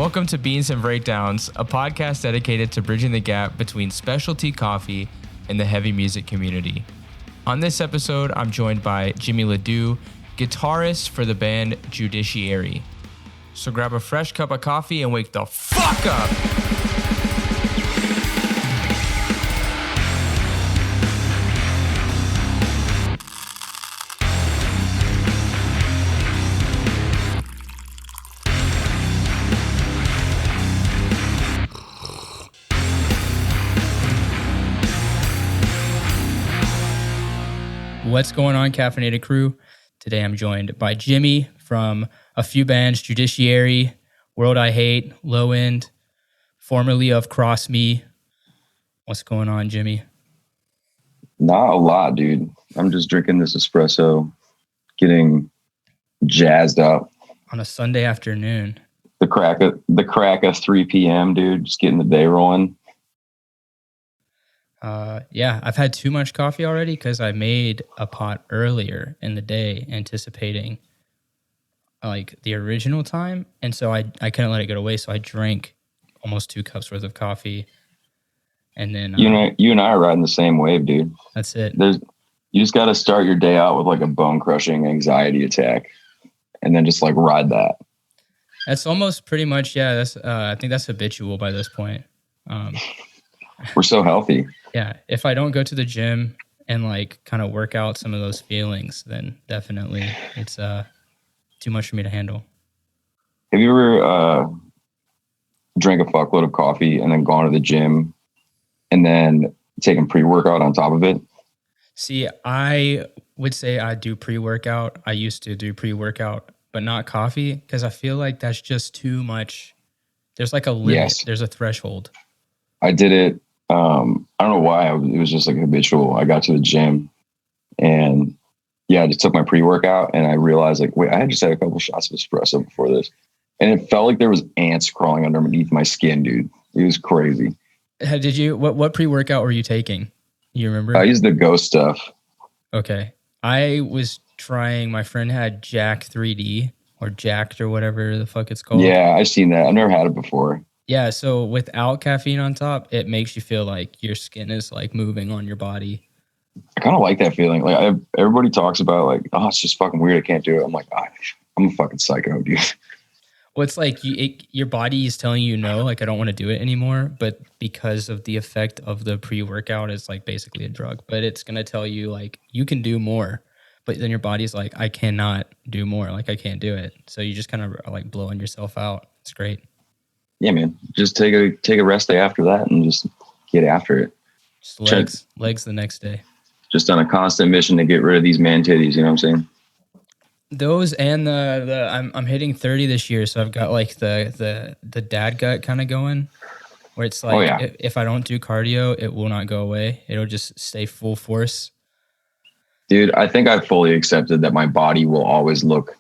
Welcome to Beans and Breakdowns, a podcast dedicated to bridging the gap between specialty coffee and the heavy music community. On this episode, I'm joined by Jimmy LaDue, guitarist for the band Judiciary. So grab a fresh cup of coffee and wake the fuck up! What's going on, Caffeinated crew? Today I'm joined by Jimmy from a few bands, Judiciary, World I Hate, Low End, formerly of Cross Me. What's going on, Jimmy? Not a lot, dude. I'm just drinking this espresso, getting jazzed up. On a Sunday afternoon. The crack of 3 p.m., dude. Just getting the day rolling. Yeah, I've had too much coffee already because I made a pot earlier in the day anticipating like the original time. And so I couldn't let it get away. So I drank almost 2 cups worth of coffee. And then you and I are riding the same wave, dude. That's it. You just got to start your day out with like a bone crushing anxiety attack and then just like ride that. That's almost pretty much, yeah. That's I think that's habitual by this point. We're so healthy. Yeah, if I don't go to the gym and like kind of work out some of those feelings, then definitely it's too much for me to handle. Have you ever drank a fuckload of coffee and then gone to the gym and then taken pre-workout on top of it? See, I would say I do pre-workout. I used to do pre-workout, but not coffee because I feel like that's just too much. There's like a limit. Yes. There's a threshold. I did it. I don't know why. It was just like habitual. I got to the gym and I just took my pre-workout and I realized like, wait, I had just had a couple shots of espresso before this. And it felt like there was ants crawling underneath my skin, dude. It was crazy. Did you, what pre-workout were you taking? You remember? I used the Ghost stuff. Okay. I was trying, my friend had Jack 3D or Jacked or whatever the fuck it's called. Yeah, I've seen that. I've never had it before. Yeah, so without caffeine on top, it makes you feel like your skin is like moving on your body. I kind of like that feeling. Like everybody talks about like, oh, it's just fucking weird. I can't do it. I'm like, I'm a fucking psycho, dude. Well, it's like your body is telling you no, like I don't want to do it anymore. But because of the effect of the pre-workout, it's like basically a drug. But it's gonna tell you like you can do more. But then your body's like, I cannot do more. Like I can't do it. So you just kind of like blowing yourself out. It's great. Yeah, man. Just take a rest day after that and just get after it. Just legs the next day. Just on a constant mission to get rid of these man titties. You know what I'm saying? Those and I'm hitting 30 this year, so I've got like the dad gut kind of going, where it's like if I don't do cardio, it will not go away. It'll just stay full force. Dude, I think I've fully accepted that my body will always look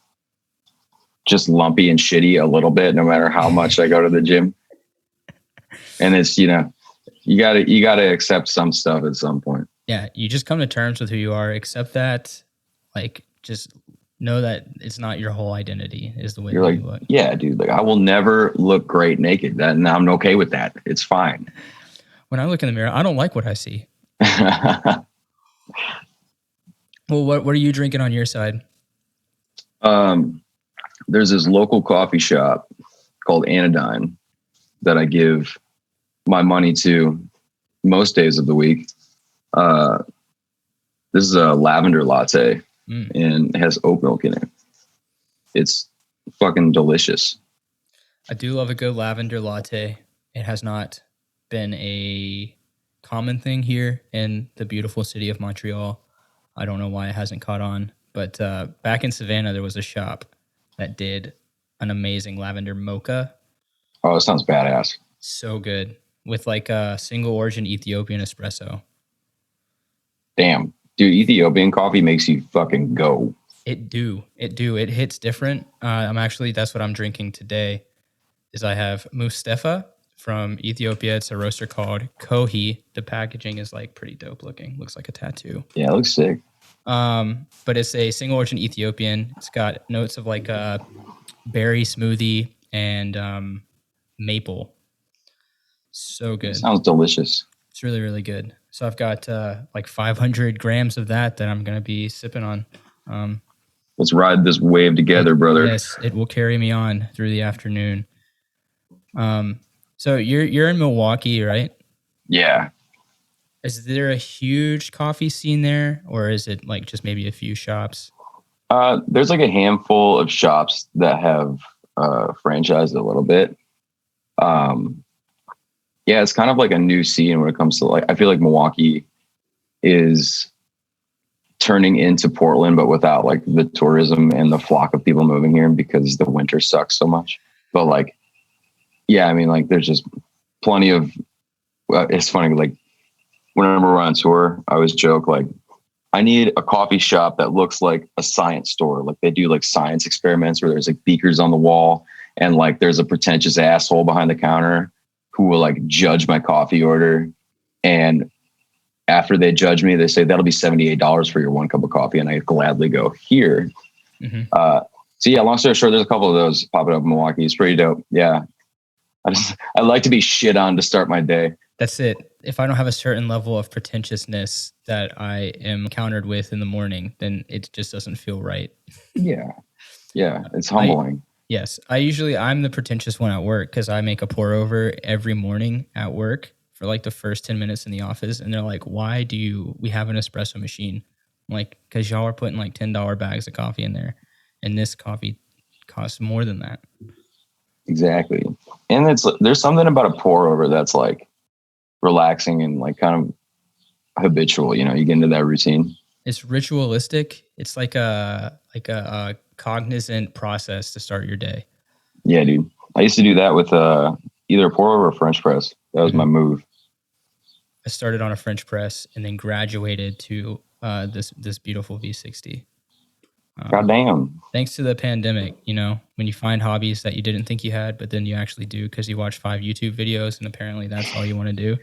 just lumpy and shitty a little bit, no matter how much I go to the gym. And it's, you gotta accept some stuff at some point. Yeah. You just come to terms with who you are, accept that, like, just know that it's not your whole identity is the way you're like, you look. Yeah, dude, like I will never look great naked. And I'm okay with that. It's fine. When I look in the mirror, I don't like what I see. Well, what are you drinking on your side? There's this local coffee shop called Anodyne that I give my money to most days of the week. This is a lavender latte and it has oat milk in it. It's fucking delicious. I do love a good lavender latte. It has not been a common thing here in the beautiful city of Montreal. I don't know why it hasn't caught on, but back in Savannah, there was a shop that did an amazing lavender mocha. Oh, that sounds badass. So good. With like a single origin Ethiopian espresso. Damn. Dude, Ethiopian coffee makes you fucking go. It do. It hits different. That's what I'm drinking today is I have Mustefa from Ethiopia. It's a roaster called KOHI. The packaging is like pretty dope looking. Looks like a tattoo. Yeah, it looks sick. But it's a single origin Ethiopian. It's got notes of like a berry smoothie and maple. So good. Sounds delicious. It's really, really good. So I've got like 500 grams of that I'm going to be sipping on. Let's ride this wave together, brother. Yes, it will carry me on through the afternoon. So you're in Milwaukee, right? Yeah. Is there a huge coffee scene there, or is it like just maybe a few shops? There's like a handful of shops that have franchised a little bit. Yeah, it's kind of like a new scene when it comes to like, I feel like Milwaukee is turning into Portland, but without like the tourism and the flock of people moving here because the winter sucks so much. But like, yeah, I mean, like there's just plenty of, it's funny, like whenever we're on tour, I always joke, like, I need a coffee shop that looks like a science store. Like they do like science experiments where there's like beakers on the wall and like there's a pretentious asshole behind the counter who will like judge my coffee order. And after they judge me, they say, that'll be $78 for your 1 cup of coffee. And I gladly go here. Mm-hmm. So yeah, long story short, there's a couple of those popping up in Milwaukee. It's pretty dope. Yeah. I like to be shit on to start my day. That's it. If I don't have a certain level of pretentiousness that I am encountered with in the morning, then it just doesn't feel right. Yeah. Yeah. It's humbling. I'm the pretentious one at work because I make a pour over every morning at work for like the first 10 minutes in the office. And they're like, why do we have an espresso machine? I'm like, because y'all are putting like $10 bags of coffee in there. And this coffee costs more than that. Exactly. And there's something about a pour over that's like relaxing and like kind of habitual, you know, you get into that routine. It's ritualistic. It's like a cognizant process to start your day. Yeah, dude. I used to do that with either a pour over or a French press. That was my move. I started on a French press and then graduated to this beautiful V60. Goddamn. Thanks to the pandemic, you know, when you find hobbies that you didn't think you had, but then you actually do because you watch 5 YouTube videos and apparently that's all you want to do.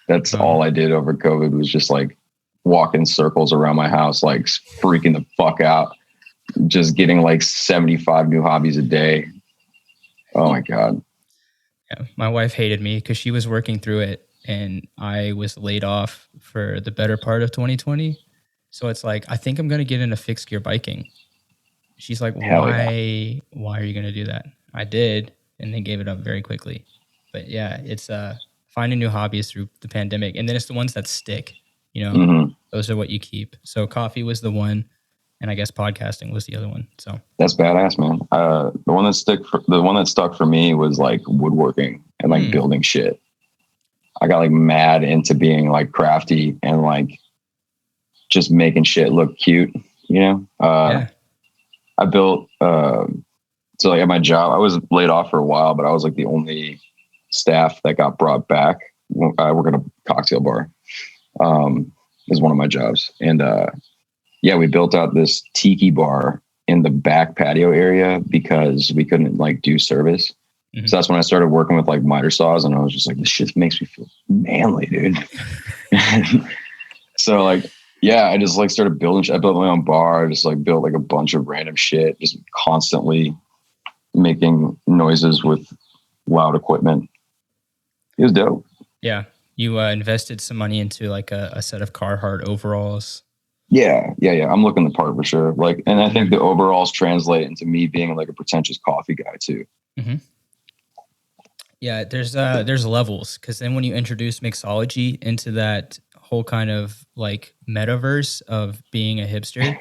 That's all I did over COVID was just like walk in circles around my house, like freaking the fuck out, just getting like 75 new hobbies a day. Oh my God. Yeah, my wife hated me because she was working through it and I was laid off for the better part of 2020. So it's like, I think I'm going to get into fixed gear biking. She's like, why are you going to do that? I did, and then gave it up very quickly. But yeah, it's finding new hobbies through the pandemic. And then it's the ones that stick, you know, those are what you keep. So coffee was the one, and I guess podcasting was the other one. So that's badass, man. The one that stuck for me was like woodworking and like building shit. I got like mad into being like crafty and like just making shit look cute, you know? I built, so like at my job, I was laid off for a while, but I was like the only staff that got brought back. I work at a cocktail bar, is one of my jobs. And, we built out this tiki bar in the back patio area because we couldn't like do service. Mm-hmm. So that's when I started working with like miter saws and I was just like, this shit makes me feel manly, dude. So like, yeah, I just like started building. I built my own bar. I just like built like a bunch of random shit, just constantly making noises with loud equipment. It was dope. Yeah. You invested some money into like a set of Carhartt overalls. Yeah. I'm looking the part for sure. Like, and I think the overalls translate into me being like a pretentious coffee guy too. Mm-hmm. Yeah. There's levels. Cause then when you introduce mixology into that whole kind of like metaverse of being a hipster,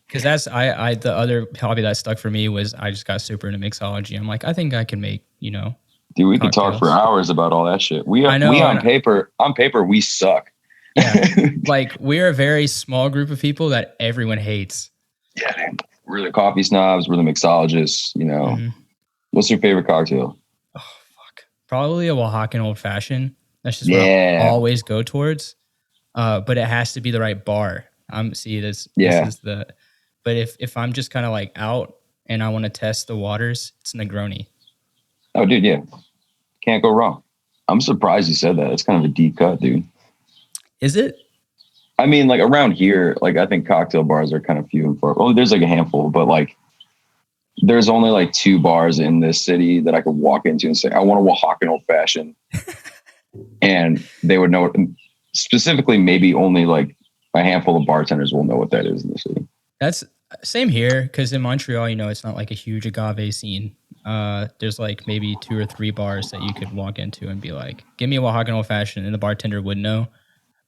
because that's the other hobby that stuck for me was I just got super into mixology. I'm like, I think I can make, you know, dude, we could talk for hours about all that shit. We on paper we suck. Yeah. Like we're a very small group of people that everyone hates. Yeah, dude. We're the coffee snobs, we're the mixologists, you know. Mm-hmm. What's your favorite cocktail? Oh fuck, probably a Oaxacan old fashioned. That's just what I always go towards. But it has to be the right bar. This is the, but if I'm just kind of like out and I want to test the waters, it's Negroni. Oh, dude. Yeah. Can't go wrong. I'm surprised you said that. It's kind of a deep cut, dude. Is it? I mean, like around here, like I think cocktail bars are kind of few and far. Well, there's like a handful, but like, there's only like 2 bars in this city that I could walk into and say, I want a Oaxacan old fashioned. And they would know it. Specifically, maybe only like a handful of bartenders will know what that is in the city. That's same here. Cause in Montreal, it's not like a huge agave scene. There's like maybe 2 or 3 bars that you could walk into and be like, give me a Oaxacan old fashioned, and the bartender would know.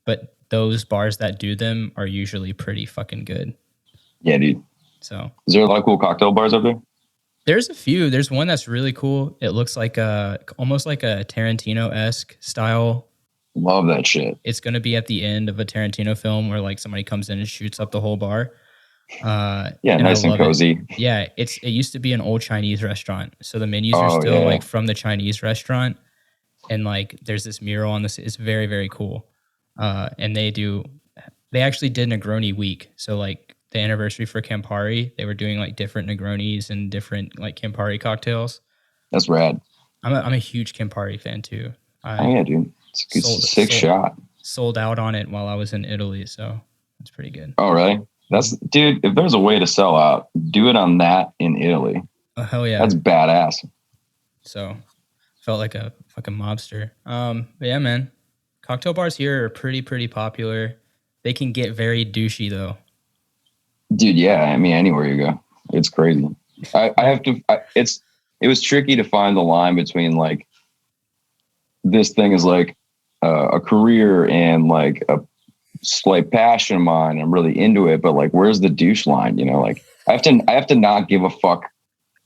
But those bars that do them are usually pretty fucking good. Yeah, dude. So is there a lot of cool cocktail bars up there? There's a few. There's one that's really cool. It looks like almost like a Tarantino-esque style. Love that shit. It's going to be at the end of a Tarantino film where like somebody comes in and shoots up the whole bar. Yeah, nice and cozy. Yeah, it used to be an old Chinese restaurant. So the menus are still like from the Chinese restaurant. And like there's this mural on this. It's very, very cool. And they actually did Negroni week. So like the anniversary for Campari, they were doing like different Negronis and different like Campari cocktails. That's rad. I'm a huge Campari fan too. Yeah, dude. It's a sick shot. Sold out on it while I was in Italy, so it's pretty good. Oh, really? Dude, if there's a way to sell out, do it on that in Italy. Oh, hell yeah. That's badass. So felt like a fucking mobster. But yeah, man. Cocktail bars here are pretty popular. They can get very douchey though. Dude, yeah. I mean, anywhere you go, it's crazy. It was tricky to find the line between like, this thing is like a career and like a slight passion of mine. I'm really into it, but like, where's the douche line? Like I have to not give a fuck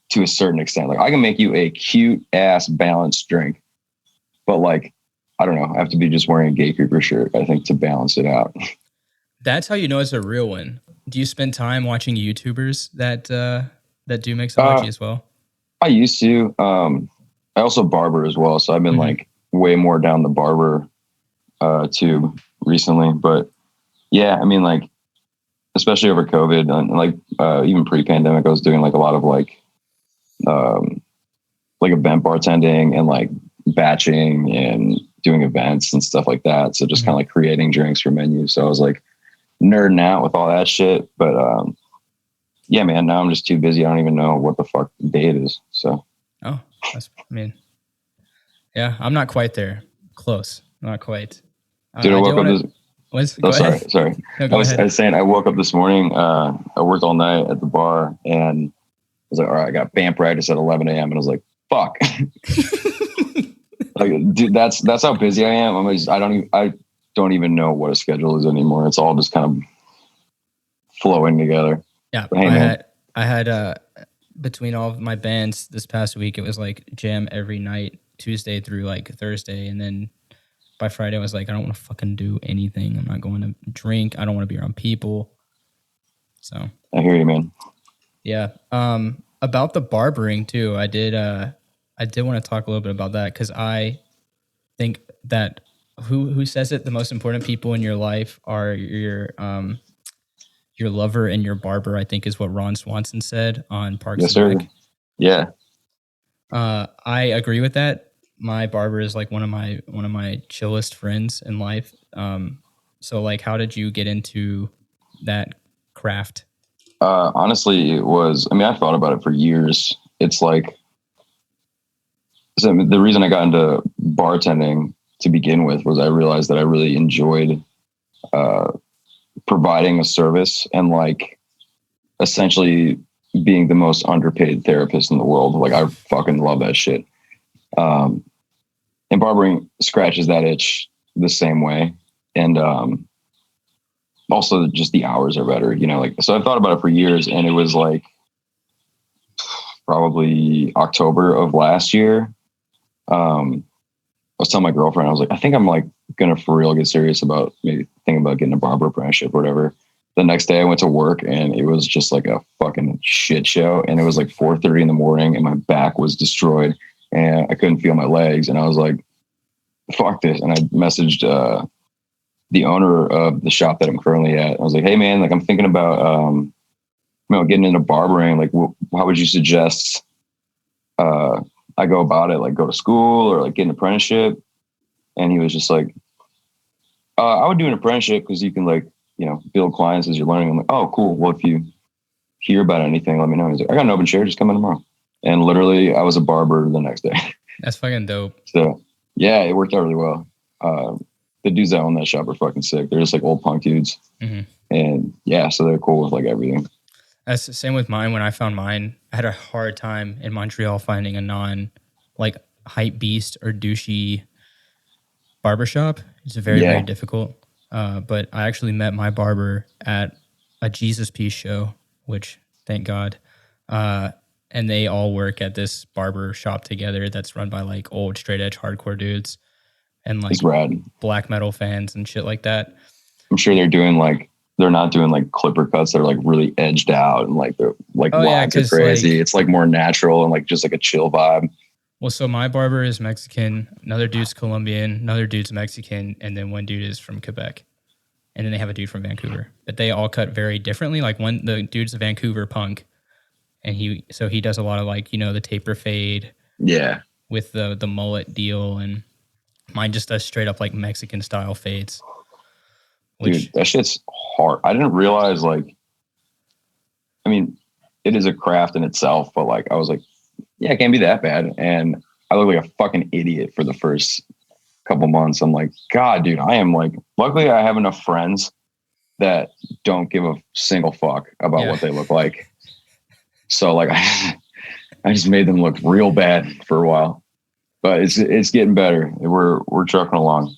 to a certain extent. Like I can make you a cute ass balanced drink, but like, I don't know. I have to be just wearing a Gay Creeper shirt, I think, to balance it out. That's how you know it's a real one. Do you spend time watching YouTubers that do mixology as well? I used to. I also barber as well, so I've been like way more down the barber tube recently. But yeah, I mean, like especially over COVID and like even pre-pandemic, I was doing like a lot of like event bartending and like batching and doing events and stuff like that. So just kind of like creating drinks for menus. So I was like nerding out with all that shit. But yeah, man, now I'm just too busy. I don't even know what the fuck day it is. So. Oh, yeah, I'm not quite there. Close. Not quite. Dude, I woke up this. Sorry. No, I was saying I woke up this morning. I worked all night at the bar and I was like, all right, I got band practice at 11 a.m. And I was like, fuck. Like, dude, that's how busy I am. I don't even know what a schedule is anymore. It's all just kind of flowing together. Yeah. But, hey, I had between all of my bands this past week, it was like jam every night, Tuesday through like Thursday. And then by Friday, I was like, I don't want to fucking do anything. I'm not going to drink. I don't want to be around people. So I hear you, man. Yeah. About the barbering too. I did want to talk a little bit about that because I think that who says it, the most important people in your life are your lover and your barber, I think is what Ron Swanson said on Parks and Rec. Yeah. I agree with that. My barber is like one of my chillest friends in life. So like, how did you get into that craft? Honestly, I thought about it for years. It's like, so the reason I got into bartending to begin with was I realized that I really enjoyed providing a service and like essentially being the most underpaid therapist in the world. Like I fucking love that shit. And barbering scratches that itch the same way. And also just the hours are better, so I thought about it for years and it was like probably October of last year. I was telling my girlfriend, I was like, I think I'm like going to for real get serious about maybe thinking about getting a barber apprenticeship or whatever. The next day I went to work and it was just like a fucking shit show. And it was like 4:30 in the morning and my back was destroyed and I couldn't feel my legs. And I was like, fuck this. And I messaged, the owner of the shop that I'm currently at. I was like, hey man, like I'm thinking about, getting into barbering. Like, how would you suggest, I go about it? Like go to school or like get an apprenticeship? And he was just like, I would do an apprenticeship because you can like, build clients as you're learning. I'm like, oh, cool. Well, if you hear about anything, let me know. He's like, I got an open chair, just come in tomorrow. And literally I was a barber the next day. That's fucking dope. So yeah, it worked out really well. The dudes that own that shop are fucking sick. They're just like old punk dudes. Mm-hmm. And yeah, so they're cool with like everything. That's the same with mine. When I found mine, I had a hard time in Montreal finding a non like hype beast or douchey barbershop. It's very difficult. But I actually met my barber at a Jesus Piece show, which thank God. And they all work at this barber shop together that's run by like old straight edge hardcore dudes and like black metal fans and shit like that. I'm sure they're not doing like clipper cuts that are like really edged out and like the lines are crazy. Like, it's like more natural and like just like a chill vibe. Well, so my barber is Mexican, another dude's Colombian, another dude's Mexican, and then one dude is from Quebec. And then they have a dude from Vancouver. But they all cut very differently. Like the dude's a Vancouver punk. And he does a lot of like, the taper fade. Yeah. With the mullet deal. And mine just does straight up like Mexican style fades. Dude, that shit's hard. I didn't realize it is a craft in itself, but like I was like, yeah, it can't be that bad. And I look like a fucking idiot for the first couple months. I'm like, God, dude, I am like, luckily I have enough friends that don't give a single fuck about what they look like. So like I just made them look real bad for a while, but it's getting better. We're trucking along.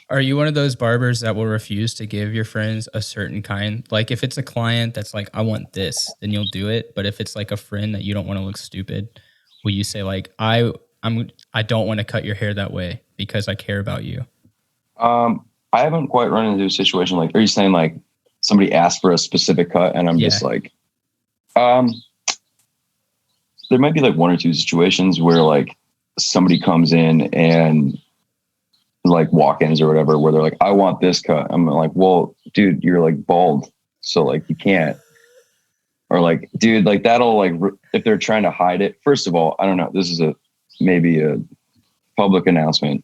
Are you one of those barbers that will refuse to give your friends a certain kind? Like if it's a client that's like, I want this, then you'll do it. But if it's like a friend that you don't want to look stupid, will you say like, I don't want to cut your hair that way because I care about you? I haven't quite run into a situation like, are you saying like somebody asked for a specific cut and I'm just like, there might be like one or two situations where like somebody comes in and like walk-ins or whatever, where they're like, I want this cut. I'm like, well, dude, you're like bald. So like, you can't, or like, dude, like that'll like, if they're trying to hide it, first of all, I don't know. This is maybe a public announcement.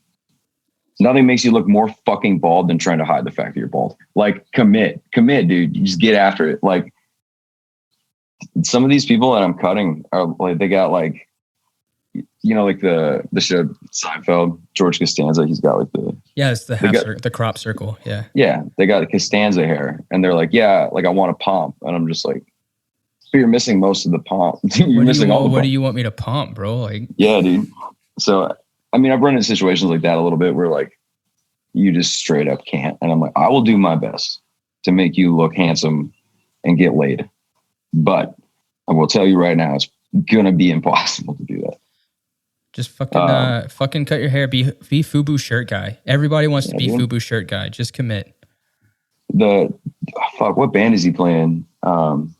Nothing makes you look more fucking bald than trying to hide the fact that you're bald. Like commit, dude. You just get after it. Like some of these people that I'm cutting are like, they got like, like the show Seinfeld, George Costanza, he's got like it's the crop circle. Yeah. Yeah. They got the Costanza hair and they're like, yeah, like I want a pomp. And I'm just like, but you're missing most of the pomp. You're missing all the pomp. What do you want me to pomp, bro? Like, yeah, dude. So, I've run into situations like that a little bit where like, you just straight up can't. And I'm like, I will do my best to make you look handsome and get laid. But I will tell you right now, it's going to be impossible to do that. Just fucking cut your hair. Be FUBU shirt guy. Everybody wants to be FUBU shirt guy. Just commit. What band is he playing? Fucking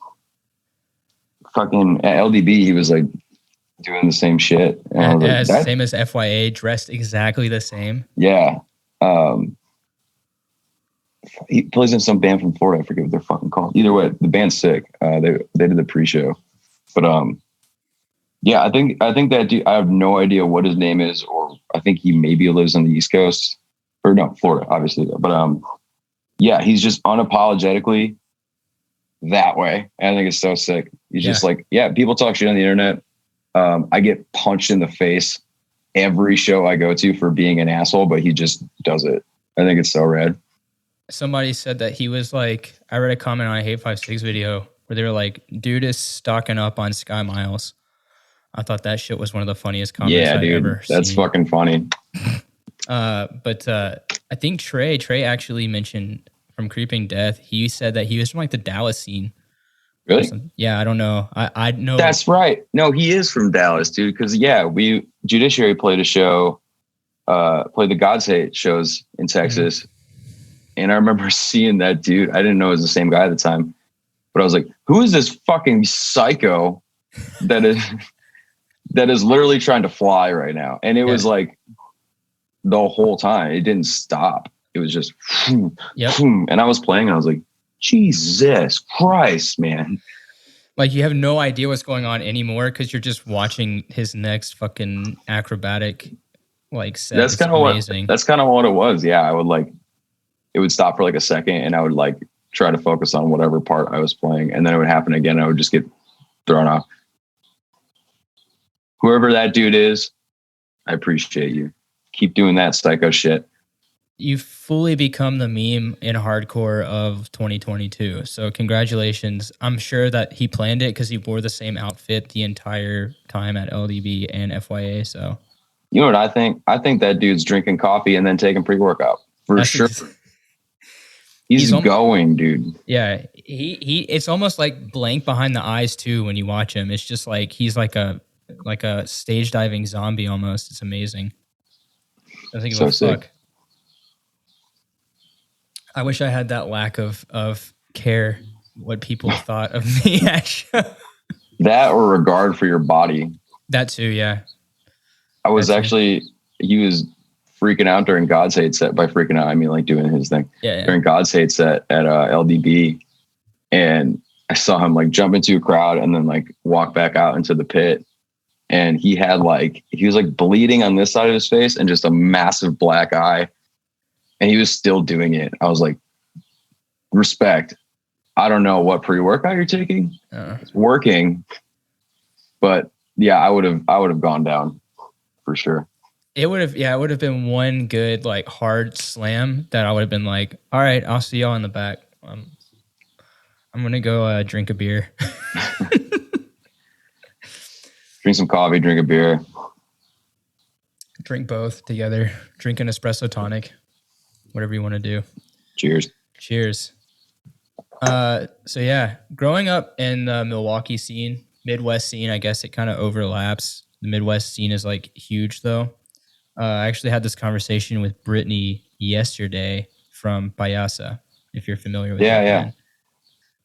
at LDB, he was like doing the same shit. And same as FYA, dressed exactly the same. Yeah. He plays in some band from Florida. I forget what they're fucking called. Either way, the band's sick. They did the pre-show, but yeah, I think that dude, I have no idea what his name is, or I think he maybe lives on the East Coast, or no, Florida, obviously. But yeah, he's just unapologetically that way. And I think it's so sick. He's just like, yeah, people talk shit on the internet. I get punched in the face every show I go to for being an asshole, but he just does it. I think it's so rad. Somebody said that he was like, I read a comment on a Hate 56 video where they were like, dude is stocking up on Sky Miles. I thought that shit was one of the funniest comments I've ever seen. That's fucking funny. But I think Trey actually mentioned from Creeping Death, he said that he was from like the Dallas scene. Really? Yeah, I don't know. I know. That's right. No, he is from Dallas, dude. Because Judiciary played a show, played the God's Hate shows in Texas. Mm-hmm. And I remember seeing that dude. I didn't know it was the same guy at the time. But I was like, who is this fucking psycho that is literally trying to fly right now? And it was like the whole time. It didn't stop. It was just, and I was playing and I was like, Jesus Christ, man. Like you have no idea what's going on anymore because you're just watching his next fucking acrobatic set. That's kind of what it was. Yeah, I would it would stop for like a second and I would try to focus on whatever part I was playing. And then it would happen again. I would just get thrown off. Whoever that dude is, I appreciate you. Keep doing that psycho shit. You've fully become the meme in hardcore of 2022. So congratulations. I'm sure that he planned it because he wore the same outfit the entire time at LDB and FYA. So you know what I think? I think that dude's drinking coffee and then taking pre-workout for sure. He's going, dude. Yeah. He it's almost like blank behind the eyes too when you watch him. It's just like he's like a stage diving zombie almost. It's amazing. I think so sick. Fuck. I wish I had that lack of care, what people thought of me at show. That or regard for your body. That too, yeah. I was he was freaking out during God's Hate set. By freaking out, I mean like doing his thing. Yeah. During God's Hate set at LDB. And I saw him like jump into a crowd and then like walk back out into the pit. And he was like bleeding on this side of his face and just a massive black eye. And he was still doing it. I was like, respect. I don't know what pre-workout you're taking. It's working. But yeah, I would have gone down for sure. It would have been one good like hard slam that I would have been like, all right, I'll see y'all in the back. I'm gonna go drink a beer. Drink some coffee, drink a beer. Drink both together. Drink an espresso tonic. Whatever you want to do. Cheers. So yeah, growing up in the Milwaukee scene, Midwest scene, I guess it kind of overlaps. The Midwest scene is like huge though. I actually had this conversation with Brittany yesterday from Payasa, if you're familiar with that. Yeah.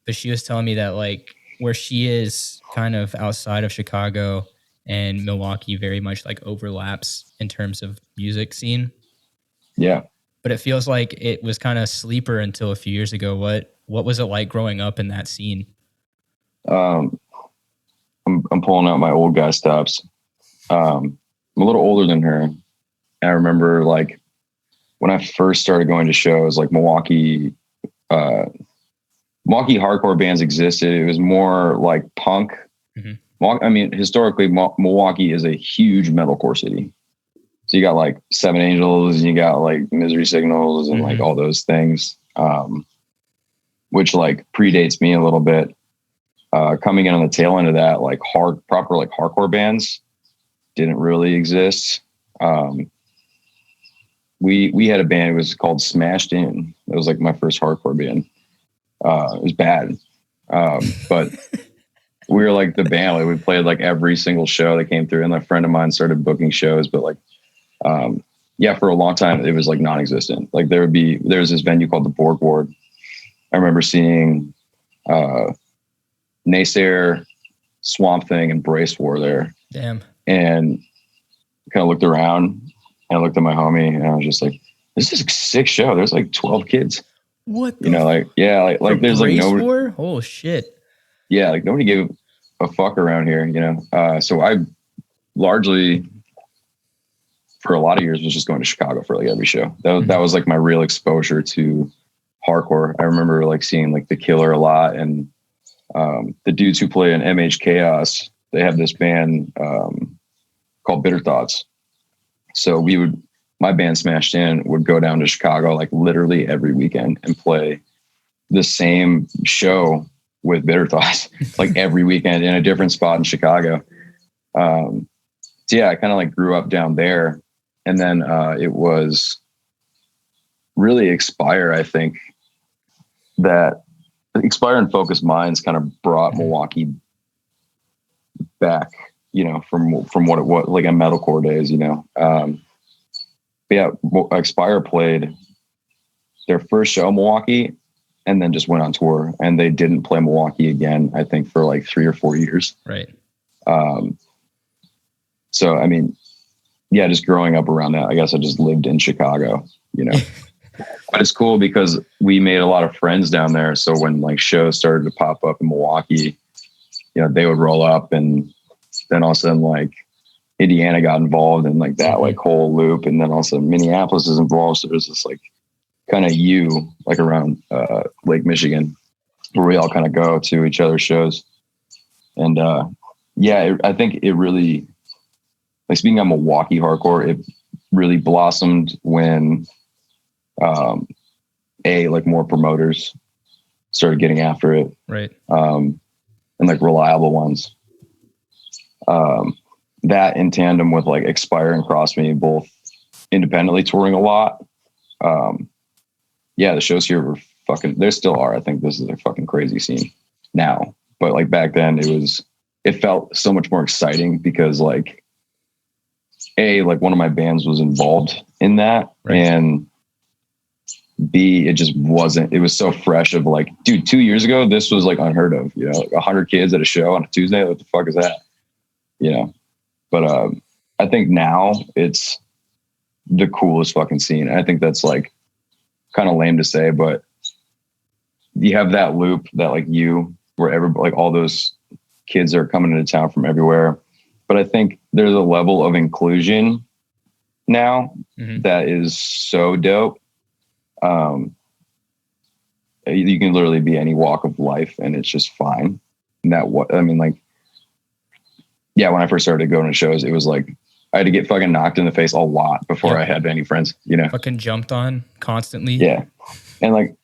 But she was telling me that like where she is kind of outside of Chicago and Milwaukee very much like overlaps in terms of music scene. Yeah. But it feels like it was kind of sleeper until a few years ago. What was it like growing up in that scene? I'm pulling out my old guy stops. I'm a little older than her. And I remember like when I first started going to shows, like Milwaukee hardcore bands existed. It was more like punk. Mm-hmm. I mean, historically, Milwaukee is a huge metalcore city. So you got like Seven Angels and you got like Misery Signals and like all those things, which like predates me a little bit. Coming in on the tail end of that, like proper like hardcore bands didn't really exist. We had a band, it was called Smashed In. It was like my first hardcore band. It was bad. But we were like the band, like we played like every single show that came through, and a friend of mine started booking shows, but like, for a long time, it was like non-existent. Like there was this venue called the Borg Ward. I remember seeing, Naysayer, Swamp Thing, and Brace War there. Damn. And kind of looked around and I looked at my homie and I was just like, this is a sick show. There's like 12 kids. What? Like there's like nobody. Oh shit. Yeah. Like nobody gave a fuck around here, So I largely for a lot of years was just going to Chicago for like every show. That was like my real exposure to hardcore. I remember like seeing like The Killer a lot, and the dudes who play in MH Chaos, they have this band called Bitter Thoughts. So my band Smashed In would go down to Chicago like literally every weekend and play the same show with Bitter Thoughts like every weekend in a different spot in Chicago. So yeah, I kind of like grew up down there. And then it was really Expire, I think, that Expire and Focused Minds kind of brought Milwaukee back, from what it was like in metalcore days, But yeah, Expire played their first show in Milwaukee and then just went on tour, and they didn't play Milwaukee again, I think, for like 3 or 4 years. Right. So, I mean, yeah, just growing up around that, I guess I just lived in Chicago, But it's cool because we made a lot of friends down there. So when like shows started to pop up in Milwaukee, they would roll up, and then all of a sudden like Indiana got involved in like that like whole loop, and then also Minneapolis is involved. So there's this like kind of like around Lake Michigan, where we all kind of go to each other's shows. And I think it really, like, speaking of Milwaukee hardcore, it really blossomed when like more promoters started getting after it, right? And like reliable ones. That in tandem with like Expire and Cross Me, both independently touring a lot. The shows here were fucking, there still are. I think this is a fucking crazy scene now, but like back then it felt so much more exciting because like like one of my bands was involved in that, right. And B, it just wasn't, it was so fresh of like, dude, 2 years ago, this was like unheard of, you know, like 100 kids at a show on a Tuesday. What the fuck is that? You know? But I think now it's the coolest fucking scene. I think that's like kind of lame to say, but you have that loop that like where like all those kids are coming into town from everywhere. But I think there's a level of inclusion now that is so dope. You can literally be any walk of life and it's just fine. And when I first started going to shows, it was like I had to get fucking knocked in the face a lot before I had any friends, you know, fucking jumped on constantly. Yeah. And like,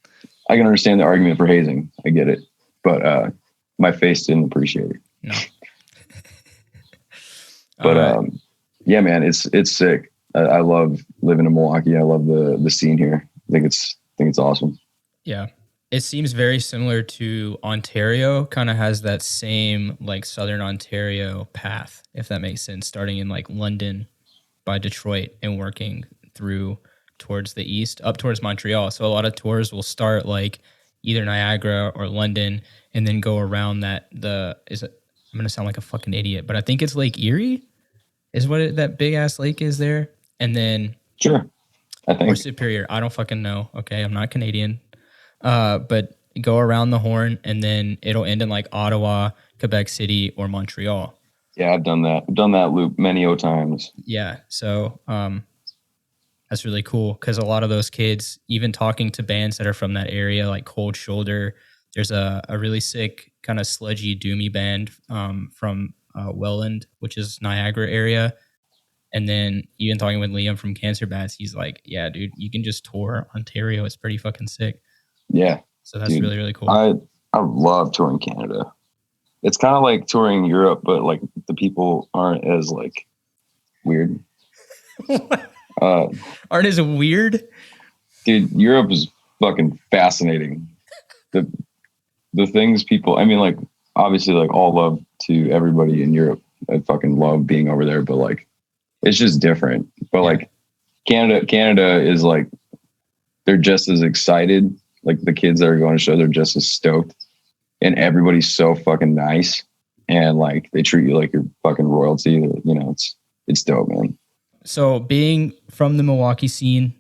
I can understand the argument for hazing. I get it. But, my face didn't appreciate it. No. But, man, it's sick. I love living in Milwaukee. I love the scene here. I think it's awesome. Yeah. It seems very similar to Ontario, kind of has that same like Southern Ontario path, if that makes sense, starting in like London by Detroit and working through towards the east, up towards Montreal. So a lot of tours will start like either Niagara or London and then go around I'm going to sound like a fucking idiot, but I think it's Lake Erie is what that big ass lake is there. And then sure, I think, or Superior. I don't fucking know. Okay. I'm not Canadian. But go around the Horn and then it'll end in like Ottawa, Quebec City, or Montreal. Yeah, I've done that. I've done that loop many times. Yeah. So that's really cool because a lot of those kids, even talking to bands that are from that area, like Cold Shoulder, there's a really sick kind of sludgy doomy band from Welland, which is Niagara area. And then even talking with Liam from Cancer Bats, he's like, yeah, dude, you can just tour Ontario. It's pretty fucking sick. Yeah. So that's really, really cool. I love touring Canada. It's kind of like touring Europe, but like the people aren't as like weird. Aren't as weird? Dude, Europe is fucking fascinating. The things people, I mean, like obviously like all love to everybody in Europe. I fucking love being over there, but like it's just different. But like Canada is like, they're just as excited. Like the kids that are going to show, they're just as stoked, and everybody's so fucking nice, and like they treat you like you're fucking royalty. You know, it's dope, man. So being from the Milwaukee scene,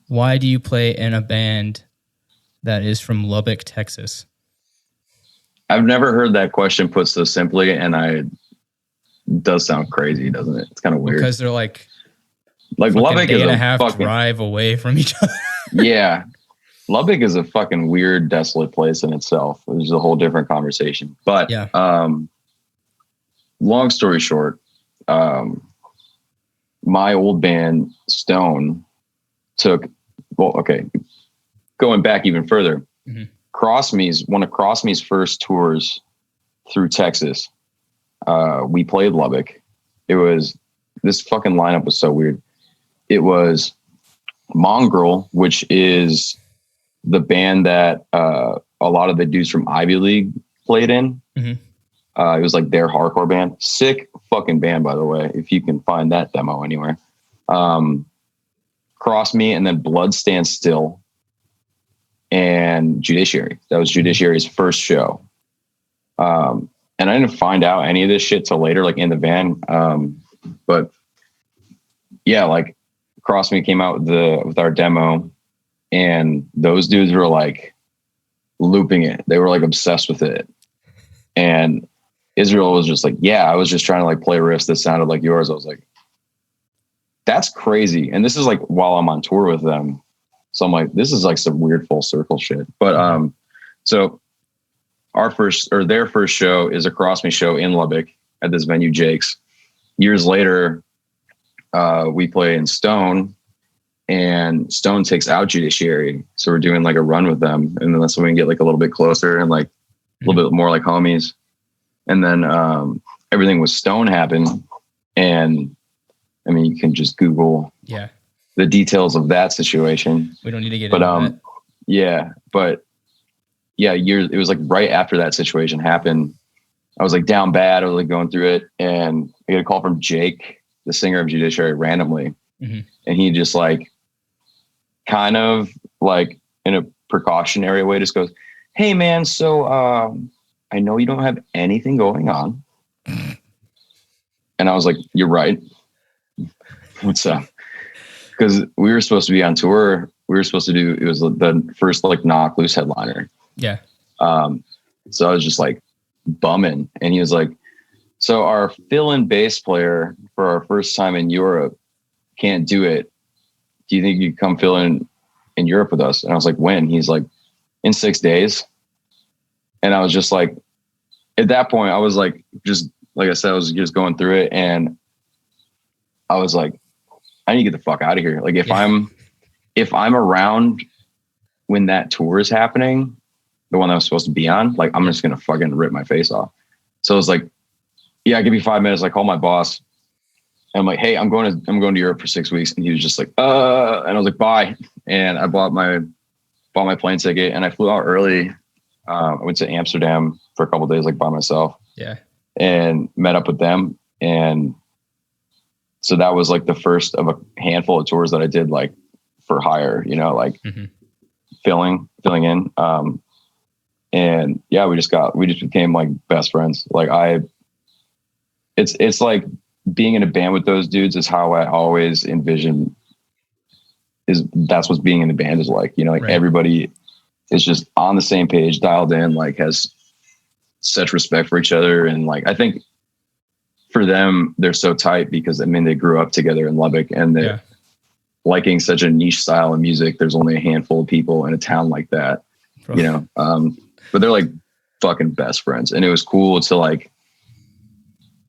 why do you play in a band that is from Lubbock, Texas? I've never heard that question put so simply, and it does sound crazy, doesn't it? It's kind of weird because they're like Lubbock is a half drive away from each other. Yeah. Lubbock is a fucking weird, desolate place in itself. There's a whole different conversation. But long story short, my old band, Stone, going back even further, one of Cross Me's first tours through Texas, we played Lubbock. This fucking lineup was so weird. It was Mongrel, which is the band that a lot of the dudes from Ivy League played in. It was like their hardcore band. Sick fucking band, by the way, if you can find that demo anywhere. Cross Me, and then Blood Stand Still, and Judiciary. That was Judiciary's first show. And I didn't find out any of this shit till later, like in the van. But yeah, like Cross Me came out with our demo, and those dudes were like looping it. They were like obsessed with it. And Israel was just like, yeah, I was just trying to like play riffs that sounded like yours. I was like, that's crazy. And this is like while I'm on tour with them. So I'm like, this is like some weird full circle shit. But so their first show is a Cross Me show in Lubbock at this venue, Jake's. Years later, we play in Stone, and Stone takes out Judiciary. So we're doing like a run with them. And then that's when we can get like a little bit closer and like a little bit more like homies. And then everything with Stone happened. And I mean, you can just Google the details of that situation. We don't need to get into that. It was like right after that situation happened. I was like down bad. I was like going through it, and I get a call from Jake, the singer of Judiciary, randomly. And he just like kind of like in a precautionary way just goes, "Hey man, so I know you don't have anything going on." And I was like, "You're right. What's up?" Because we were supposed to be on tour. We were supposed to do, it was the first like Knock Loose headliner. Yeah. So I was just like bumming, and he was like, "So our fill-in bass player for our first time in Europe can't do it. Do you think you could come fill in Europe with us?" And I was like, "When?" He's like, "In 6 days." And I was just like, at that point, I was like, just like I said, I was just going through it, and I was like, I need to get the fuck out of here. Like if I'm around when that tour is happening, the one that I was supposed to be on, like I'm just gonna fucking rip my face off. So I was like, yeah, give me 5 minutes. I call my boss, and I'm like, hey, I'm going to Europe for 6 weeks. And he was just like, and I was like, bye. And I bought my plane ticket, and I flew out early. I went to Amsterdam for a couple of days, like by myself. Yeah. And met up with them. And so that was like the first of a handful of tours that I did like for hire, you know, like filling in. And yeah, we just became like best friends. Like it's like being in a band with those dudes is how I always envision that's what being in the band is like, you know, like everybody is just on the same page, dialed in, like has such respect for each other. And like, I think for them, they're so tight because I mean, they grew up together in Lubbock, and they're liking such a niche style of music. There's only a handful of people in a town like that, you know? But they're like fucking best friends. And it was cool to like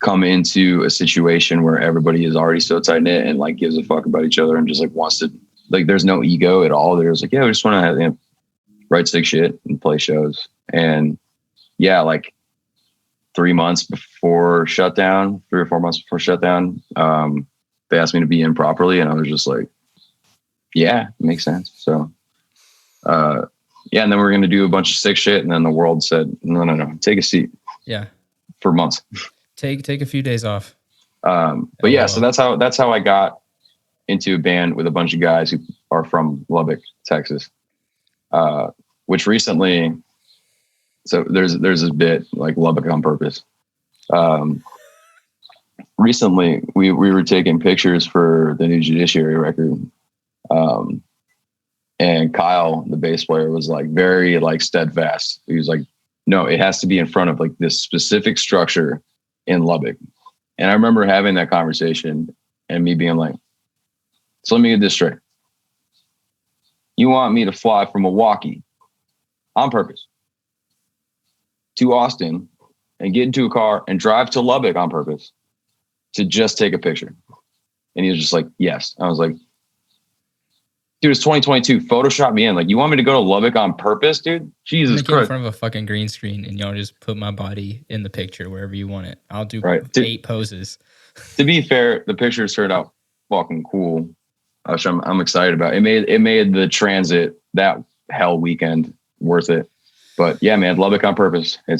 come into a situation where everybody is already so tight knit and like gives a fuck about each other and just like wants to, like, there's no ego at all. There's like, yeah, we just want to have, write sick shit and play shows. And yeah, like 3 months before shutdown, 3 or 4 months before shutdown, they asked me to be in properly. And I was just like, yeah, it makes sense. So, yeah. And then we're going to do a bunch of sick shit. And then the world said, no, take a seat. Yeah. For months. Take a few days off. But yeah, so that's how I got into a band with a bunch of guys who are from Lubbock, Texas, which recently, so there's this bit like Lubbock on purpose. Recently we were taking pictures for the new Judiciary record. And Kyle, the bass player, was like very like steadfast. He was like, no, it has to be in front of like this specific structure in Lubbock. And I remember having that conversation and me being like, so let me get this straight. You want me to fly from Milwaukee on purpose to Austin and get into a car and drive to Lubbock on purpose to just take a picture? And he was just like, yes. I was like, dude, it's 2022. Photoshop me in. Like, you want me to go to Lubbock on purpose, dude? Jesus Christ. In front of a fucking green screen and y'all just put my body in the picture wherever you want it. I'll do 8 poses. To be fair, the pictures turned out fucking cool, which I'm excited about. It made the transit, that hell weekend, worth it. But yeah, man, Lubbock on purpose. I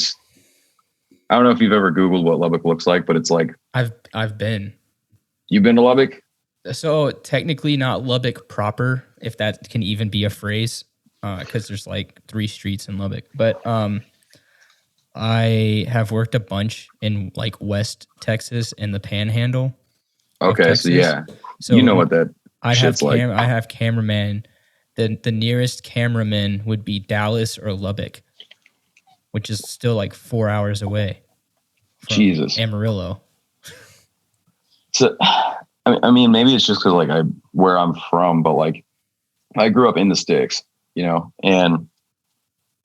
don't know if you've ever Googled what Lubbock looks like, but it's like, I've been. You've been to Lubbock? So technically not Lubbock proper, if that can even be a phrase, because there's like 3 streets in Lubbock. But I have worked a bunch in like West Texas and the Panhandle. Okay, so yeah, so you know what that shit's like. I have cameraman. The nearest cameraman would be Dallas or Lubbock, which is still like 4 hours away from Jesus. Amarillo. So, I mean, maybe it's just because like where I'm from, but like I grew up in the sticks,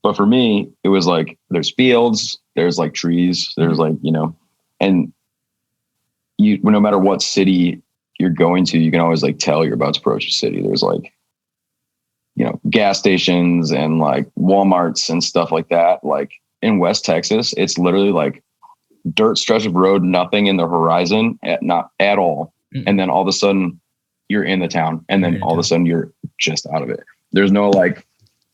but for me, it was like, there's fields, there's like trees, there's like, and no matter what city you're going to, you can always like tell you're about to approach a city. There's like, gas stations and like Walmarts and stuff like that. Like in West Texas, it's literally like dirt stretch of road, nothing in the horizon, not at all. Mm-hmm. And then all of a sudden you're in the town, and then all of a sudden you're just out of it. There's no like,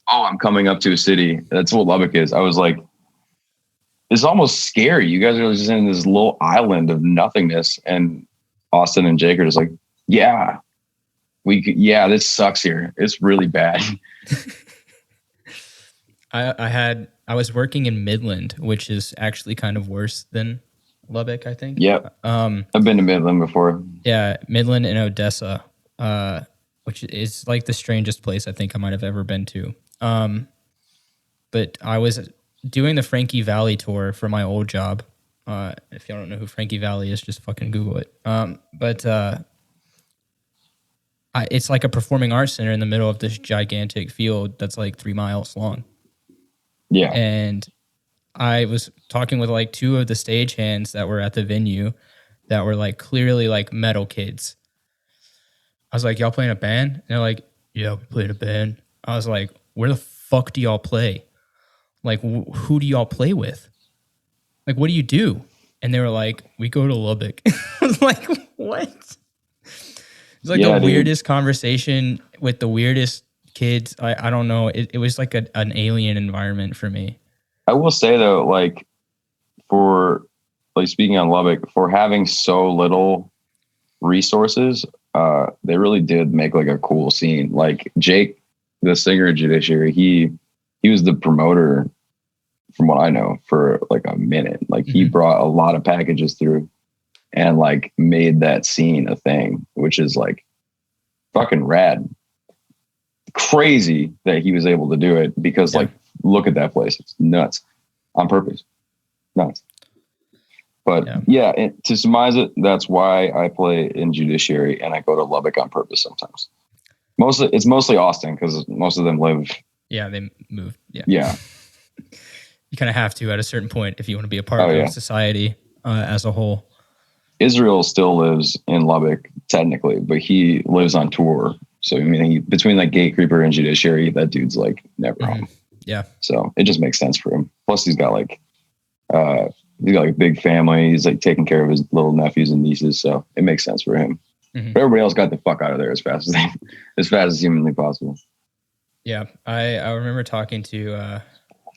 oh, I'm coming up to a city. That's what Lubbock is. I was like, it's almost scary. You guys are just in this little island of nothingness. And Austin and Jake are just like, yeah, this sucks here. It's really bad. I was working in Midland, which is actually kind of worse than Lubbock, I think. Yep. I've been to Midland before. Yeah, Midland and Odessa, which is like the strangest place I think I might have ever been to. But I was doing the Frankie Valley tour for my old job. If y'all don't know who Frankie Valley is, just fucking Google it. It's like a performing arts center in the middle of this gigantic field that's like 3 miles long. Yeah. And I was talking with like 2 of the stagehands that were at the venue that were like clearly like metal kids. I was like, y'all playing a band? And they're like, yeah, we played a band. I was like, where the fuck do y'all play? Like, who do y'all play with? Like, what do you do? And they were like, we go to Lubbock. I was like, what? It's like the weirdest conversation with the weirdest kids. I don't know. It was like an alien environment for me. I will say though, like for like speaking on Lubbock, for having so little resources, they really did make like a cool scene. Like Jake, the singer of Judiciary, he was the promoter from what I know for like a minute. Like he brought a lot of packages through and like made that scene a thing, which is like fucking rad. Crazy that he was able to do it because like, look at that place. It's nuts on purpose. Nuts. But to surmise it, that's why I play in Judiciary and I go to Lubbock on purpose sometimes. It's mostly Austin because most of them live. Yeah, they moved. Yeah. You kind of have to at a certain point if you want to be a part of society as a whole. Israel still lives in Lubbock technically, but he lives on tour. So I mean, between like Gatekeeper and Judiciary, that dude's like never home. Yeah. So it just makes sense for him. Plus, he's got like a big family. He's like taking care of his little nephews and nieces, so it makes sense for him. Mm-hmm. But everybody else got the fuck out of there as fast as humanly possible. Yeah, I remember talking to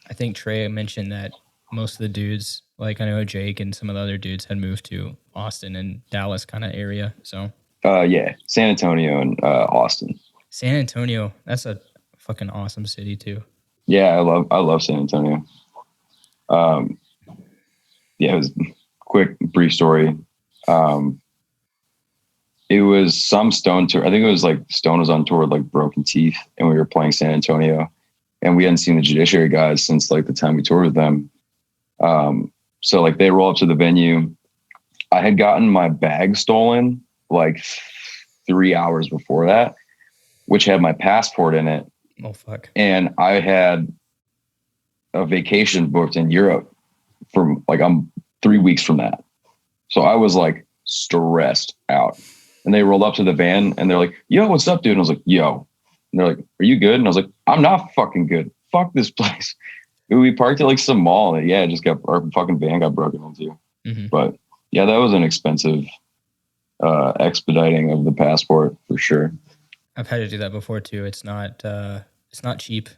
I think Trey mentioned that most of the dudes, like I know Jake and some of the other dudes, had moved to Austin and Dallas kind of area. So San Antonio and Austin. San Antonio, that's a fucking awesome city too. Yeah, I love San Antonio. It was quick, brief story. It was some Stone tour. I think it was like Stone was on tour with like Broken Teeth, and we were playing San Antonio, and we hadn't seen the Judiciary guys since like the time we toured with them. So like they roll up to the venue. I had gotten my bag stolen like 3 hours before that, which had my passport in it. Oh, fuck. And I had a vacation booked in Europe from like, I'm 3 weeks from that. So I was like stressed out, and they rolled up to the van and they're like, yo, what's up, dude? And I was like, yo, and they're like, are you good? And I was like, I'm not fucking good. Fuck this place. We parked at like some mall. And our fucking van got broken into. Mm-hmm. But yeah, that was an expensive expediting of the passport for sure. I've had to do that before too. It's not cheap.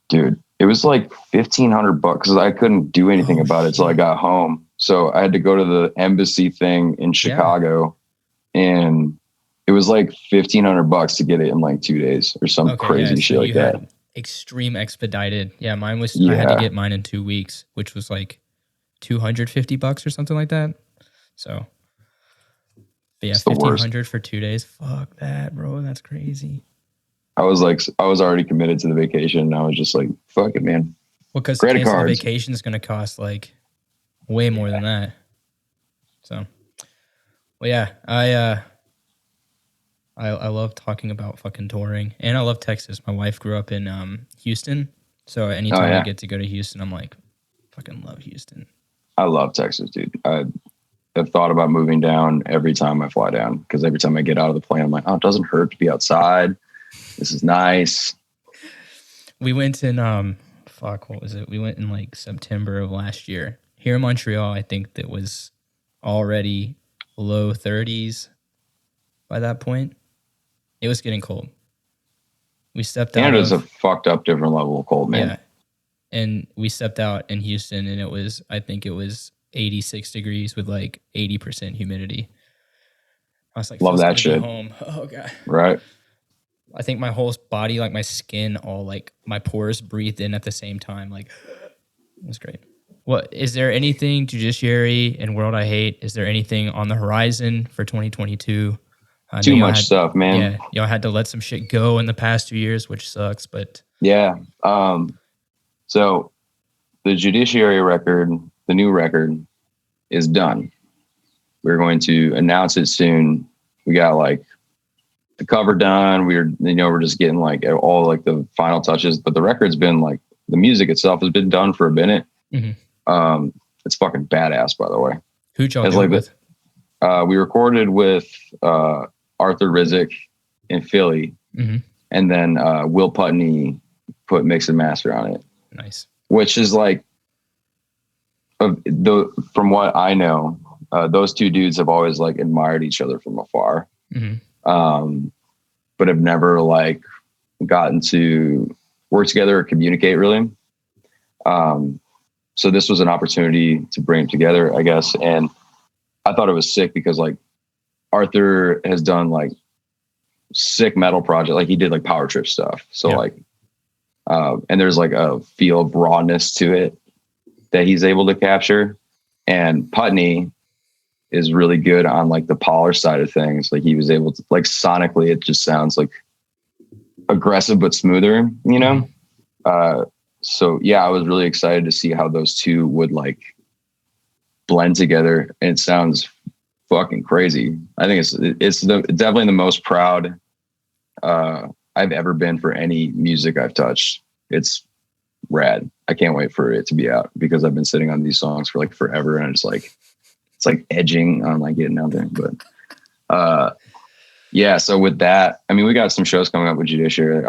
Dude, it was like $1,500 because I couldn't do anything about it till I got home. So I had to go to the embassy thing in Chicago, and it was like $1,500 to get it in like 2 days or some crazy shit like that. Extreme expedited. Yeah, mine was. I had to get mine in 2 weeks, which was like $250 or something like that. So, but yeah, $1,500 for 2 days. Fuck that, bro. That's crazy. I was already committed to the vacation, and I was just like, fuck it, man. Well, because the vacation is going to cost like way more than that. So, well, yeah, I I love talking about fucking touring, and I love Texas. My wife grew up in Houston, so anytime I get to go to Houston, I'm like, fucking love Houston. I love Texas, dude. I have thought about moving down every time I fly down, because every time I get out of the plane, I'm like, oh, it doesn't hurt to be outside. This is nice. We went in what was it? We went in like September of last year. Here in Montreal, I think that was already low 30s by that point. It was getting cold. We stepped out. Canada's a fucked up different level of cold, man. Yeah. And we stepped out in Houston, and I think it was 86 degrees with like 80% humidity. I was like, love that shit. Home. Oh God. Right. I think my whole body, like my skin, all like my pores breathed in at the same time. Like, it was great. What is there anything Judiciary and World I Hate? Is there anything on the horizon for 2022? Too much stuff, man. Yeah, y'all had to let some shit go in the past 2 years, which sucks. But yeah, so the Judiciary record, the new record, is done. We're going to announce it soon. We got like the cover done. We're just getting like all like the final touches. But the record's been like, the music itself has been done for a minute. Mm-hmm. It's fucking badass, by the way. Who'd y'all do it with? We recorded with Arthur Rizek in Philly, mm-hmm. and then Will Putney put mix and master on it. Nice. Which is like, from what I know, those two dudes have always like admired each other from afar, mm-hmm. But have never like gotten to work together or communicate really. So this was an opportunity to bring them together, I guess. And I thought it was sick because like Arthur has done like sick metal project. Like he did like power trip stuff. So like, and there's like a feel of rawness to it that he's able to capture. And Putney is really good on like the polished side of things. Like he was able to, like sonically, it just sounds like aggressive, but smoother, you know? So yeah, I was really excited to see how those two would like blend together, and it sounds fucking crazy. I think it's definitely the most proud I've ever been for any music I've touched. It's rad. I can't wait for it to be out because I've been sitting on these songs for like forever, and it's like edging on like getting out there. But yeah, so with that, I mean, we got some shows coming up with Judiciary.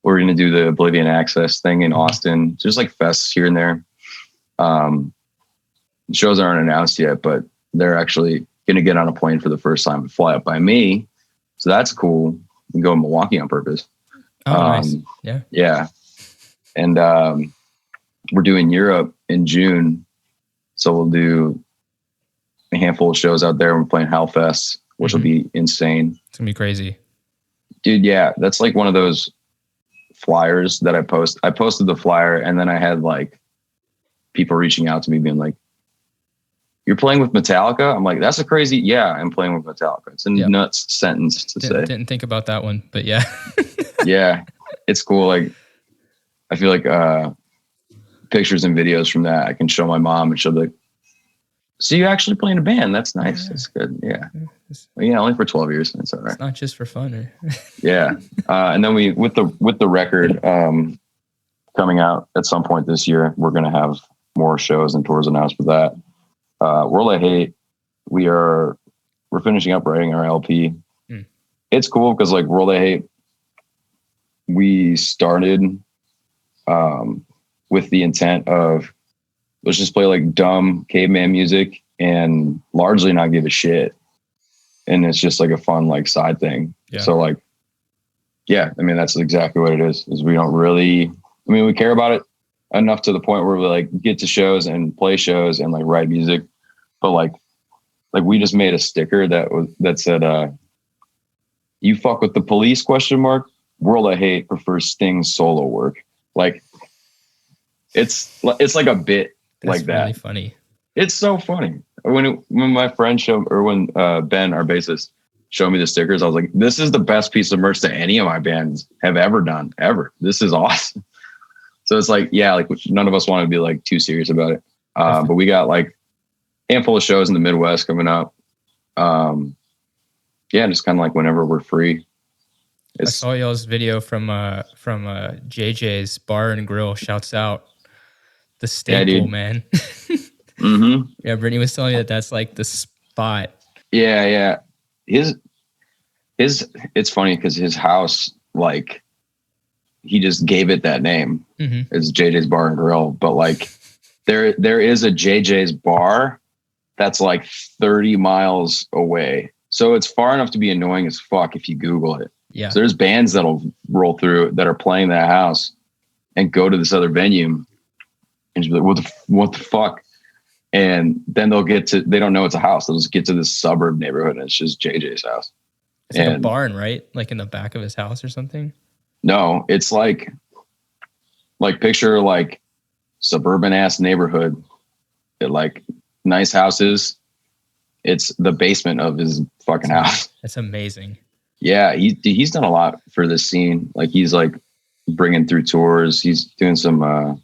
We're going to do the Oblivion Access thing in Austin, just like fests here and there. Shows aren't announced yet, but they're actually going to get on a plane for the first time and fly up by me. So that's cool. We can go to Milwaukee on purpose. Oh, nice. Yeah. Yeah. And we're doing Europe in June. So we'll do a handful of shows out there. We're playing Hellfest, which will be insane. It's going to be crazy. Dude, yeah. That's like one of those flyers that I posted the flyer, and then I had like people reaching out to me being like, "You're playing with Metallica?" I'm like, "That's a crazy." Yeah, I'm playing with Metallica. It's a nuts sentence to say. Didn't think about that one, but yeah. Yeah, it's cool. Like, I feel like pictures and videos from that I can show my mom, and she'll be like, "So you actually play in a band? That's nice. That's good." Yeah. Well, yeah, only for 12 years. That's all right. It's not just for fun. Yeah. And then with the record coming out at some point this year, we're going to have more shows and tours announced for that. World I Hate, we're finishing up writing our LP. It's cool because like World I Hate, we started with the intent of let's just play like dumb caveman music and largely not give a shit. And it's just like a fun like side thing. Yeah. So like, yeah, I mean, that's exactly what it is we don't really, I mean, we care about it enough to the point where we like get to shows and play shows and like write music. But like we just made a sticker that said, "You fuck with the police ? World I Hate prefers Sting's solo work." Like it's like a bit. That's like that. Really funny. It's so funny. When my friend when Ben, our bassist, showed me the stickers, I was like, "This is the best piece of merch that any of my bands have ever done, ever. This is awesome." So it's like, yeah, like none of us want to be like too serious about it. But we got like a handful of shows in the Midwest coming up. yeah, just kind of like whenever we're free. I saw y'all's video from JJ's Bar and Grill. Shouts out the staple, man. Mm-hmm. Yeah, Brittany was telling me that that's like the spot. Yeah. It's funny because his house, like, he just gave it that name. Mm-hmm. It's JJ's Bar and Grill, but like there is a JJ's bar that's like 30 miles away. So it's far enough to be annoying as fuck if you Google it. Yeah. So there's bands that'll roll through that are playing that house and go to this other venue and just be like, what the fuck? And then they don't know it's a house. They'll just get to this suburb neighborhood and it's just JJ's house. It's like a barn, right? Like in the back of his house or something? No, it's like picture like suburban ass neighborhood. Like nice houses. It's the basement of his fucking house. That's amazing. Yeah, he's done a lot for this scene. Like he's like bringing through tours. He's doing some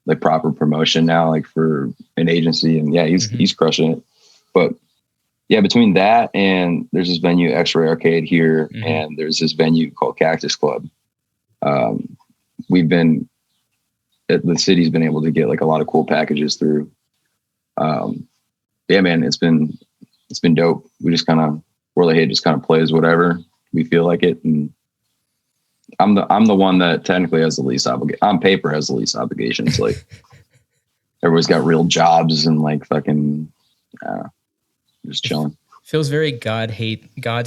like proper promotion now, like for an agency, and yeah, he's crushing it. But yeah, between that and there's this venue, X-Ray Arcade here, and there's this venue called Cactus Club. The city's been able to get like a lot of cool packages through. Yeah, man, it's been dope. We just kind of Whirly Hay just kind of plays whatever we feel like it, and I'm the one that technically has the least obligation. On paper, has the least obligations. Like everybody's got real jobs and like fucking just chilling. Feels very God's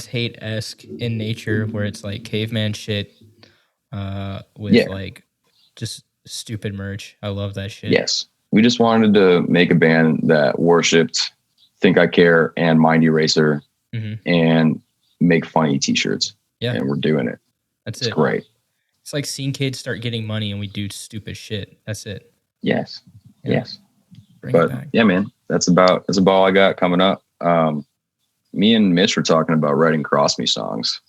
hate-esque in nature, where it's like caveman shit with like just stupid merch. I love that shit. Yes, we just wanted to make a band that worshipped Think I Care and Mind Eraser and make funny t-shirts. Yeah, and we're doing it. It's great. It's like seeing kids start getting money and we do stupid shit. That's it. Yes. Bring it back. Yeah, man, that's about all I got coming up. Me and Mitch were talking about writing Cross Me songs,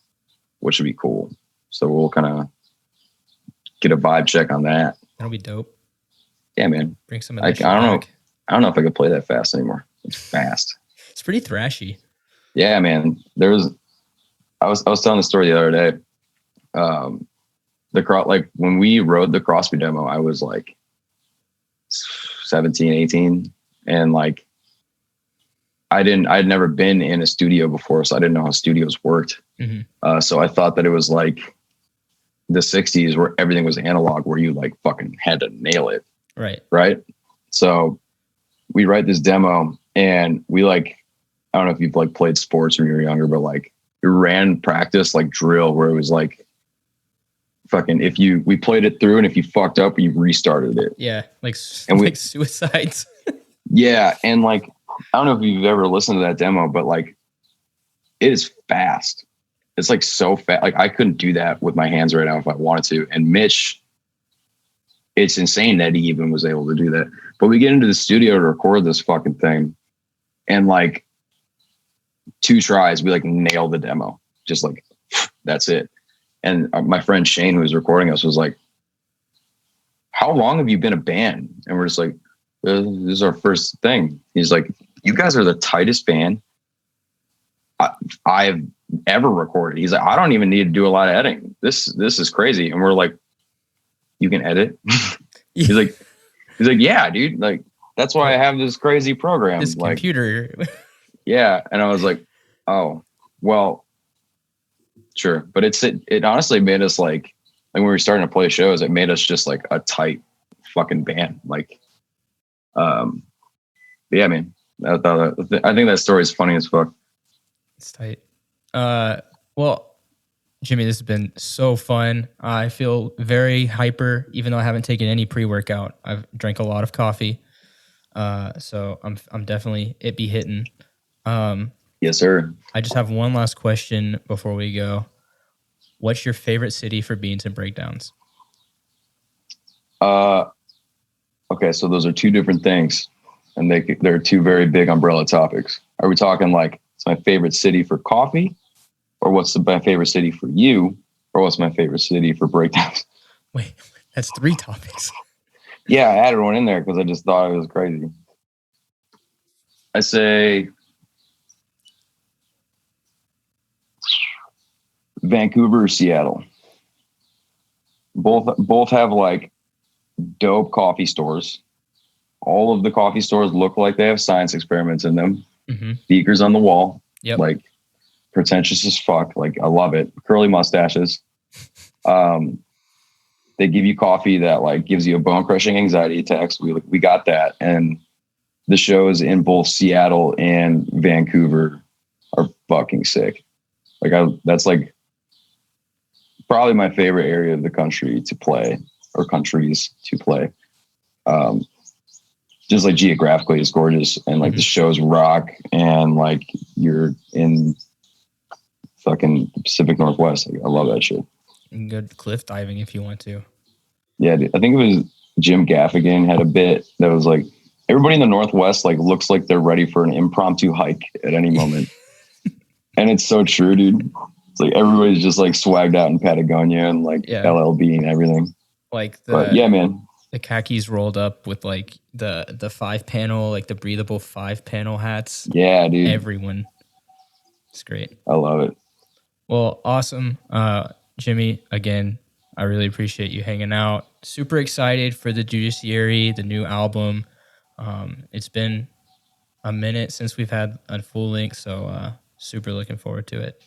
which would be cool. So we'll kind of get a vibe check on that. That'll be dope. Yeah, man. Bring some of that shit back. I don't know if I could play that fast anymore. It's fast. It's pretty thrashy. Yeah, man. I was telling the story the other day. Like when we wrote the Cross Me demo, I was like 17, 18, and like I'd never been in a studio before, so I didn't know how studios worked. So I thought that it was like the 60s where everything was analog, where you like fucking had to nail it. Right. So we write this demo and we like, I don't know if you've like played sports when you were younger, but like we ran practice like drill where it was like fucking, we played it through and if you fucked up, you restarted it. Yeah. Like suicides. Yeah. And like, I don't know if you've ever listened to that demo, but like it is fast. It's like so fast. Like I couldn't do that with my hands right now if I wanted to. And Mitch, it's insane that he even was able to do that. But we get into the studio to record this fucking thing. And like 2 tries, we like nailed the demo. Just like, that's it. And my friend Shane, who was recording us, was like, how long have you been a band? And we're just like, this is our first thing. He's like, you guys are the tightest band I've ever recorded. He's like, I don't even need to do a lot of editing. This is crazy. And we're like, you can edit? He's like, yeah, dude. Like, that's why I have this crazy program. This like, computer. Yeah. And I was like, oh, well, sure. But it honestly made us like when we were starting to play shows, it made us just like a tight fucking band. Like, yeah, man. I think that story is funny as fuck. It's tight. Well, Jimmy, this has been so fun. I feel very hyper, even though I haven't taken any pre-workout. I've drank a lot of coffee. So I'm definitely it be hitting. Yes, sir. I just have one last question before we go. What's your favorite city for beans and breakdowns? Okay, so those are 2 different things, and they're 2 very big umbrella topics. Are we talking like it's my favorite city for coffee, or what's my favorite city for you, or what's my favorite city for breakdowns? Wait, that's 3 topics. Yeah, I added one in there because I just thought it was crazy. I say Vancouver or Seattle. Both have like dope coffee stores. All of the coffee stores look like they have science experiments in them. Mm-hmm. Beakers on the wall. Yep. Like pretentious as fuck. Like I love it. Curly mustaches. They give you coffee that like gives you a bone crushing anxiety attacks. We got that. And the shows in both Seattle and Vancouver are fucking sick. Like that's like probably my favorite area of the country to play, or countries to play. Just like geographically it's gorgeous, and like the shows rock, and like you're in fucking Pacific Northwest. Like, I love that shit. You can go cliff diving if you want to. Yeah, dude. I think it was Jim Gaffigan had a bit that was like, everybody in the Northwest like looks like they're ready for an impromptu hike at any moment. And it's so true, dude. It's like everybody's just like swagged out in Patagonia and like LLB and everything. Like but yeah, man. The khakis rolled up with like the 5-panel, like the breathable 5-panel hats. Yeah, dude. Everyone. It's great. I love it. Well, awesome. Jimmy, again, I really appreciate you hanging out. Super excited for the Judiciary, the new album. It's been a minute since we've had a full length, so super looking forward to it.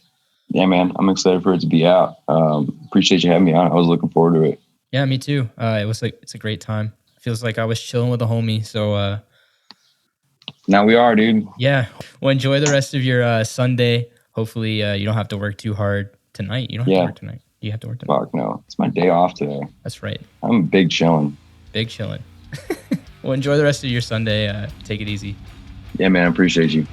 Yeah, man. I'm excited for it to be out. Appreciate you having me on. I was looking forward to it. Yeah, me too. It's a great time. Feels like I was chilling with a homie. So now we are, dude. Yeah. Well, enjoy the rest of your Sunday. Hopefully you don't have to work too hard tonight. You don't have to work tonight. You have to work tonight. Fuck no. It's my day off today. That's right. I'm big chilling. Big chilling. Well, enjoy the rest of your Sunday. Take it easy. Yeah, man. I appreciate you.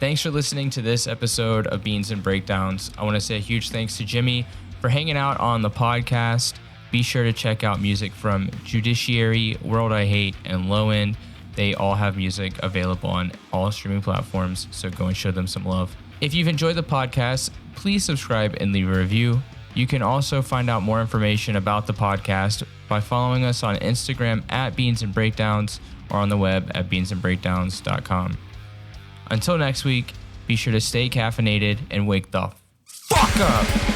Thanks for listening to this episode of Beans and Breakdowns. I want to say a huge thanks to Jimmy for hanging out on the podcast. Be sure to check out music from Judiciary, World I Hate, and Low End. They all have music available on all streaming platforms, so go and show them some love. If you've enjoyed the podcast, please subscribe and leave a review. You can also find out more information about the podcast by following us on Instagram at Beans and Breakdowns or on the web at beansandbreakdowns.com. Until next week, be sure to stay caffeinated and wake the fuck up.